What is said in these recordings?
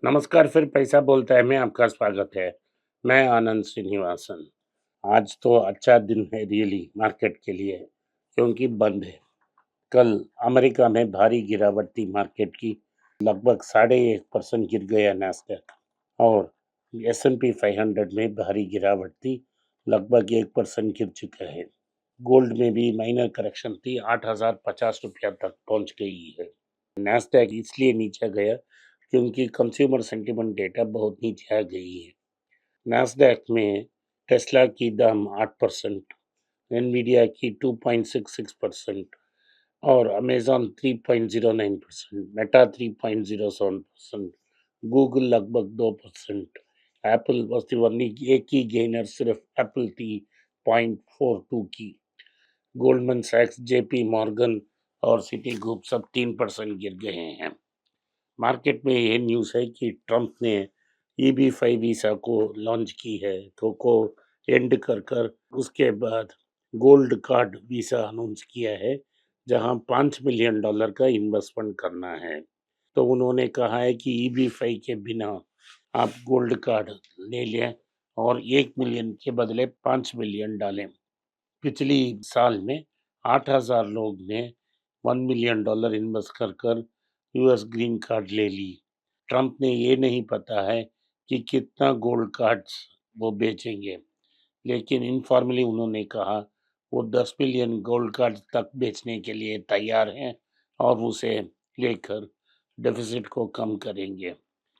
नमस्कार, फिर पैसा बोलता है में आपका स्वागत है। मैं आनंद श्रीनिवासन। आज तो अच्छा दिन है रियली मार्केट के लिए, क्योंकि बंद है। कल अमेरिका में भारी गिरावट थी मार्केट की। लगभग 1.5% गिर गया नैस्डैक और S&P 500 में भारी गिरावट थी। लगभग 1% गिर चुका है। गोल्ड में भी माइनर करेक्शन थी, 8,050 रुपया तक पहुंच गई है। नैस्डैक इसलिए नीचे गया क्योंकि कंज्यूमर सेंटिमेंट डेटा बहुत नीचे आ गई है। नैस्डैक में टेस्ला की दाम 8%, एनवीडिया की 2.66% और अमेजॉन 3.09%, मेटा 3.07%, गूगल लगभग 2%। एप्पल वॉज द ओनली एक ही गेनर, सिर्फ एप्पल थी 0.42 की। गोल्डमैन सैक्स, जेपी मॉर्गन और सिटी ग्रुप सब 3% गिर गए हैं। मार्केट में ये न्यूज़ है कि ट्रंप ने EB-5 वीज़ा को लॉन्च की है, तो को एंड कर कर उसके बाद गोल्ड कार्ड वीज़ा अनाउंस किया है, जहां $5 मिलियन का इन्वेस्टमेंट करना है। तो उन्होंने कहा है कि EB-5 के बिना आप गोल्ड कार्ड ले लें और 1 मिलियन के बदले 5 मिलियन डालें। पिछली साल में 8,000 लोग ने $1 मिलियन इन्वेस्ट कर कर US ग्रीन कार्ड ले ली। ट्रंप ने ये नहीं पता है कि कितना गोल्ड कार्ड्स वो बेचेंगे, लेकिन इनफॉर्मली उन्होंने कहा वो 10 मिलियन गोल्ड कार्ड तक बेचने के लिए तैयार हैं और उसे लेकर डेफिसिट को कम करेंगे।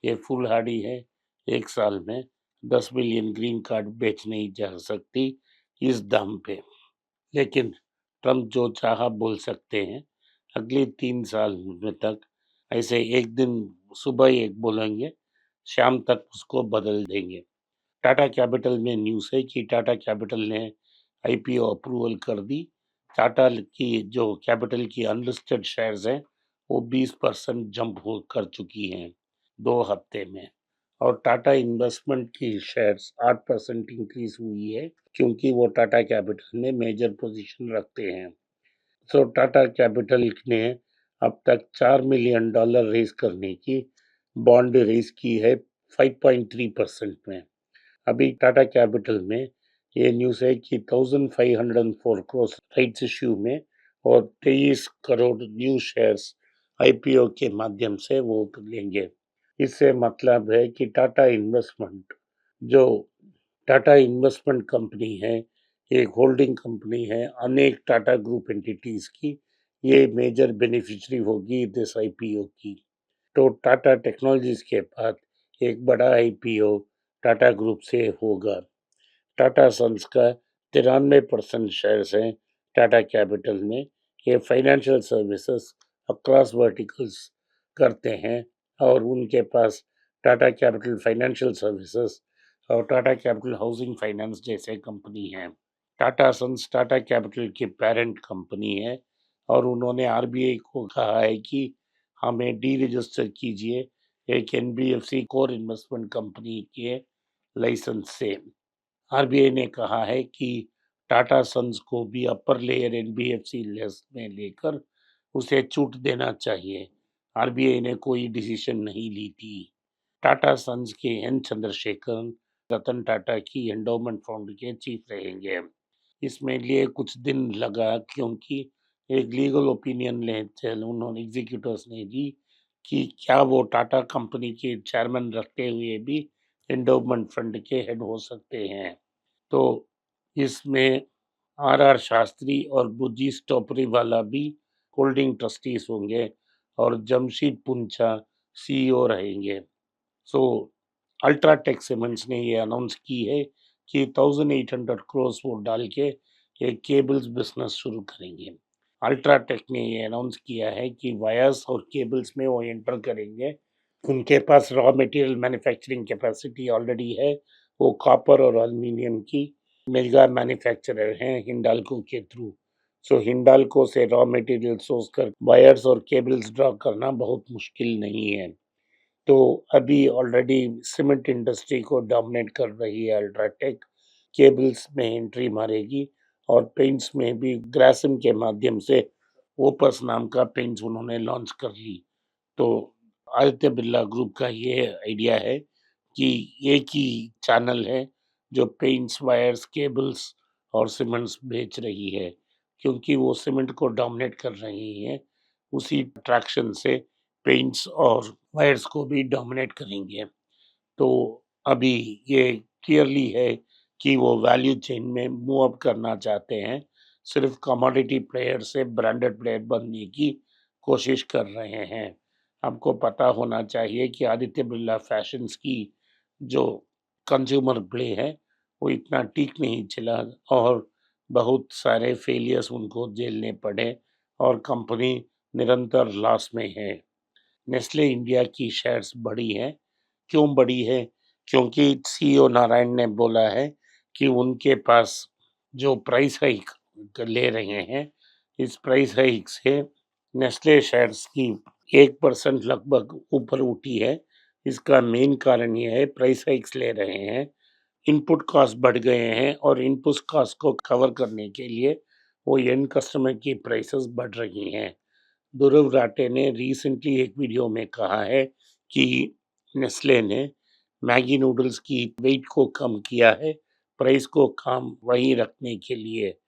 ये फुलहाड़ी है, एक साल में 10 मिलियन ग्रीन कार्ड बेच नहीं जा सकती इस दाम पे। लेकिन ट्रंप जो चाहा बोल सकते हैं। अगले 3 साल में तक ऐसे एक दिन सुबह एक बोलेंगे, शाम तक उसको बदल देंगे। टाटा कैपिटल में न्यूज़ है कि टाटा कैपिटल ने IPO अप्रूवल कर दी। टाटा की जो कैपिटल की अनलिस्टेड शेयर्स हैं वो 20% जंप हो कर चुकी हैं 2 हफ्ते में। और टाटा इन्वेस्टमेंट की शेयर्स 8% इंक्रीज हुई है, क्योंकि वो टाटा कैपिटल में मेजर पोजीशन रखते हैं। सो टाटा कैपिटल ने अब तक $4 मिलियन रेज करने की बॉन्ड रेज की है 5.3% में। अभी टाटा कैपिटल में ये न्यूज़ है कि 1504 करोड़ राइट्स इश्यू में और 23 करोड़ न्यू शेयर्स IPO के माध्यम से वो लेंगे। इससे मतलब है कि जो टाटा इन्वेस्टमेंट कंपनी है, एक होल्डिंग कंपनी है अनेक टाटा ग्रुप एंटिटीज की, ये मेजर बेनिफिशियरी होगी दिस IPO की। तो टाटा टेक्नोलॉजीज के बाद एक बड़ा IPO टाटा ग्रुप से होगा। टाटा सन्स का 93% शेयर्स हैं टाटा कैपिटल में। ये फाइनेंशियल सर्विसेज अक्रॉस वर्टिकल्स करते हैं और उनके पास टाटा कैपिटल फाइनेंशियल सर्विसेज और टाटा कैपिटल हाउसिंग फाइनेंस जैसे कंपनी हैं। टाटा सन्स टाटा कैपिटल की पेरेंट कंपनी है और उन्होंने RBI को कहा है कि हमें डी रजिस्टर कीजिए एक NBFC कोर इन्वेस्टमेंट कंपनी के लाइसेंस से। RBI ने कहा है कि टाटा सन्स को भी अपर लेयर NBFC लिस्ट में लेकर उसे छूट देना चाहिए। RBI ने कोई डिसीजन नहीं ली थी। टाटा सन्स के N चंद्रशेखरन रतन टाटा की एंडोमेंट फंड के चीफ रहेंगे। इसमें लिए कुछ दिन लगा, क्योंकि एक लीगल ओपिनियन लेते उन्होंने एग्जीक्यूटिव्स ने दी कि क्या वो टाटा कंपनी के चेयरमैन रखते हुए भी एंडोमेंट फंड के हेड हो सकते हैं। तो इसमें RR शास्त्री और बुज्जी स्टोपरीवाला भी होल्डिंग ट्रस्टीज होंगे और जमशीद पुंछा CEO रहेंगे। सो अल्ट्राटेक सीमेंट्स ने ये अनाउंस की है कि 1800 करोड़ वो डाल के एक केबल्स बिजनेस शुरू करेंगे। अल्ट्राटेक ने ये अनाउंस किया है कि वायर्स और केबल्स में वो एंटर करेंगे। उनके पास raw material manufacturing capacity already है। वो कॉपर और एल्युमिनियम की मेगा मैन्युफैक्चरर हैं हिंडाल्को के थ्रू। सो हिंडाल्को से रॉ मटेरियल सोर्स कर वायर्स और केबल्स ड्रॉ करना बहुत मुश्किल नहीं है। तो अभी ऑलरेडी सीमेंट इंडस्ट्री को डोमिनेट कर रही है अल्ट्राटेक। केबल्स में एंट्री मारेगी और पेंट्स में भी ग्रासिम के माध्यम से ओपस नाम का पेंट्स उन्होंने लॉन्च कर ली। तो आदित्य बिरला ग्रुप का ये आइडिया है कि एक ही चैनल है जो पेंट्स, वायर्स, केबल्स और सीमेंट्स बेच रही है, क्योंकि वो सीमेंट को डोमिनेट कर रही है। उसी अट्रैक्शन से पेंट्स और वायर्स को भी डोमिनेट करेंगे। तो अभी ये क्लियरली है कि वो वैल्यू चेन में मूव अप करना चाहते हैं। सिर्फ कमोडिटी प्लेयर से ब्रांडेड प्लेयर बनने की कोशिश कर रहे हैं। आपको पता होना चाहिए कि आदित्य बिरला फैशंस की जो कंज्यूमर प्ले है, वो इतना ठीक नहीं चला और बहुत सारे फेलियर्स उनको झेलने पड़े और कंपनी निरंतर लॉस में है। नेस्ले इंडिया की शेयर्स बढ़ी है। क्यों बढ़ी है? क्योंकि सीईओ नारायण ने बोला है कि उनके पास जो प्राइस हाइक ले रहे हैं, इस प्राइस हाइक से नेस्ले शेयर्स की 1% लगभग ऊपर उठी है। इसका मेन कारण ये है प्राइस हाइक्स ले रहे हैं, इनपुट कॉस्ट बढ़ गए हैं और इनपुट कॉस्ट को कवर करने के लिए वो एंड कस्टमर की प्राइसेस बढ़ रही हैं। ध्रुव राठे ने रिसेंटली एक वीडियो में कहा है कि नेस्ले ने मैगी नूडल्स की वेट को कम किया है, प्राइस को कम वही रखने के लिए।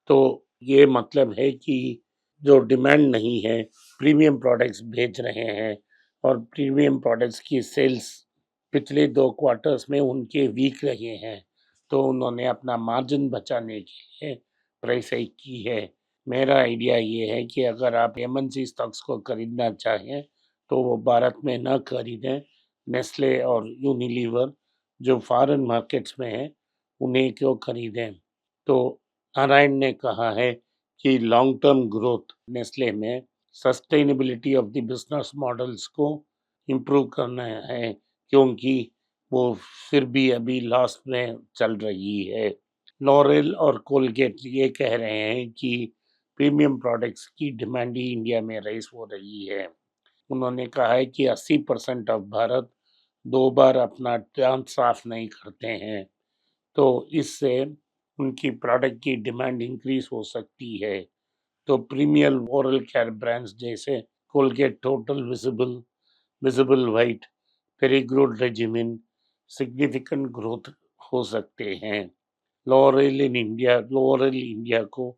तो ये मतलब है कि जो डिमांड नहीं है, प्रीमियम प्रोडक्ट्स बेच रहे हैं और प्रीमियम प्रोडक्ट्स की सेल्स पिछले 2 क्वार्टर्स में उनके वीक रहे हैं, तो उन्होंने अपना मार्जिन बचाने के लिए प्राइस हाइक की है। मेरा आइडिया ये है कि अगर आप एमएनसी स्टॉक्स को खरीदना चाहें, तो वो भारत में ना खरीदें। नेस्ले और यूनिलीवर जो फॉरेन मार्केट्स में हैं, उन्हीं को खरीदें। तो नारायण ने कहा है कि लॉन्ग टर्म ग्रोथ नेस्ले में sustainability of the business models को इम्प्रूव करना है, क्योंकि वो फिर भी अभी लॉस में चल रही है। लॉरेल और कोलगेट ये कह रहे हैं कि प्रीमियम प्रोडक्ट्स की डिमांड ही इंडिया में राइज हो रही है। उन्होंने कहा है कि 80% ऑफ भारत 2 बार अपना दांत साफ नहीं करते हैं, तो इससे उनकी प्रोडक्ट की डिमांड इंक्रीज हो सकती है। तो प्रीमियम ओरल केयर ब्रांड्स जैसे Colgate total visible, visible white, periogard regimen significant growth हो सकते हैं। लॉरेल इंडिया को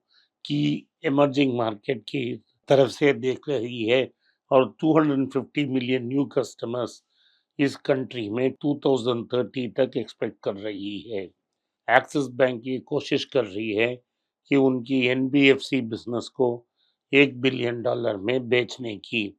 की इमर्जिंग मार्केट की तरफ से देख रही है और 250 मिलियन न्यू कस्टमर्स इस कंट्री में 2030 तक एक्सपेक्ट कर रही है। एक्सिस बैंक ये कोशिश कर रही है कि उनकी एनबीएफसी बिजनेस को $1 बिलियन में बेचने की।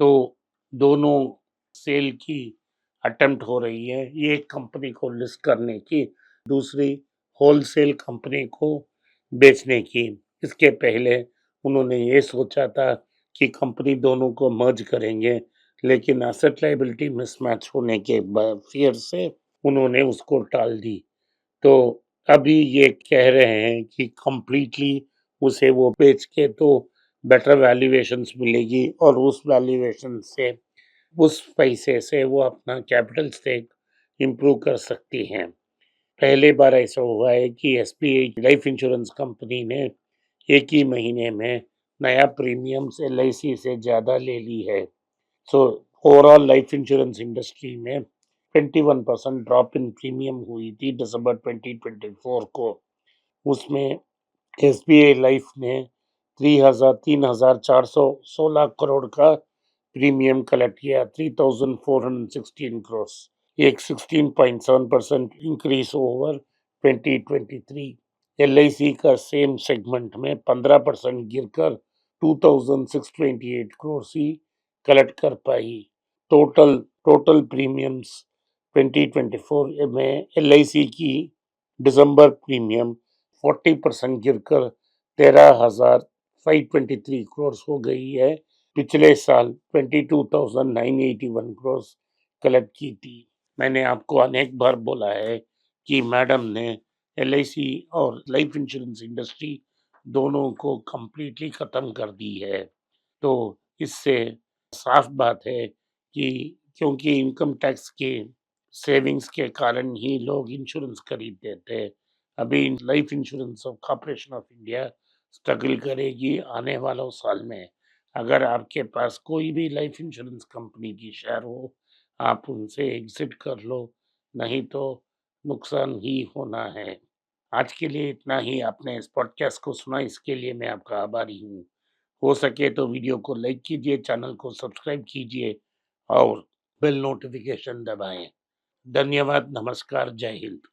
तो दोनों सेल की अटेम्प्ट हो रही है, एक कंपनी को लिस्ट करने की, दूसरी होलसेल कंपनी को बेचने की। इसके पहले उन्होंने ये सोचा था कि कंपनी दोनों को मर्ज करेंगे, लेकिन एसेट लायबिलिटी मिसमैच होने के फियर से उन्होंने उसको टाल दी। तो अभी ये कह रहे हैं कि कंप्लीटली उसे वो बेच के तो बेटर वैल्यूएशंस मिलेगी और उस वैल्यूएशन से उस पैसे से वो अपना कैपिटल स्टेक इम्प्रूव कर सकती हैं। पहले बार ऐसा हुआ है कि एसबीआई लाइफ इंश्योरेंस कंपनी ने एक ही महीने में नया प्रीमियम्स एलआईसी से ज़्यादा ले ली है। So overall life insurance industry में 21% ड्रॉप इन प्रीमियम हुई थी दिसंबर 2024 को। उसमें एसबीआई लाइफ ने 3,416 करोड़ का प्रीमियम कलेक्ट किया, 3,416 करोड़, एक 16.7% इंक्रीज ओवर 2023। एलआईसी का सेम सेगमेंट में 15% गिरकर 2,628 करोड़ ही कलेक्ट कर पाई। टोटल टोटल प्रीमियम्स 2024 में एलआईसी की दिसंबर प्रीमियम 40% गिरकर 13,523 करोड़ हो गई है। पिछले साल 22,981 करोड़ कलेक्ट की थी। मैंने आपको अनेक बार बोला है कि मैडम ने एलआईसी और लाइफ इंश्योरेंस इंडस्ट्री दोनों को कंप्लीटली खत्म कर दी है। तो इससे साफ बात है कि क्योंकि इनकम टैक्स के सेविंग्स के कारण ही लोग इंश्योरेंस खरीदते थे। अभी life insurance of corporation of India struggle करेगी आने वालों साल में। अगर आपके पास कोई भी लाइफ इंश्योरेंस कंपनी की शेयर हो, आप उनसे एग्ज़िट कर लो, नहीं तो नुकसान ही होना है। आज के लिए इतना ही। आपने इस पॉडकास्ट को सुना, इसके लिए मैं आपका आभारी हूँ। हो सके तो वीडियो को लाइक कीजिए, चैनल को सब्सक्राइब कीजिए और बेल नोटिफ़िकेशन दबाएँ। धन्यवाद, नमस्कार, जय हिंद।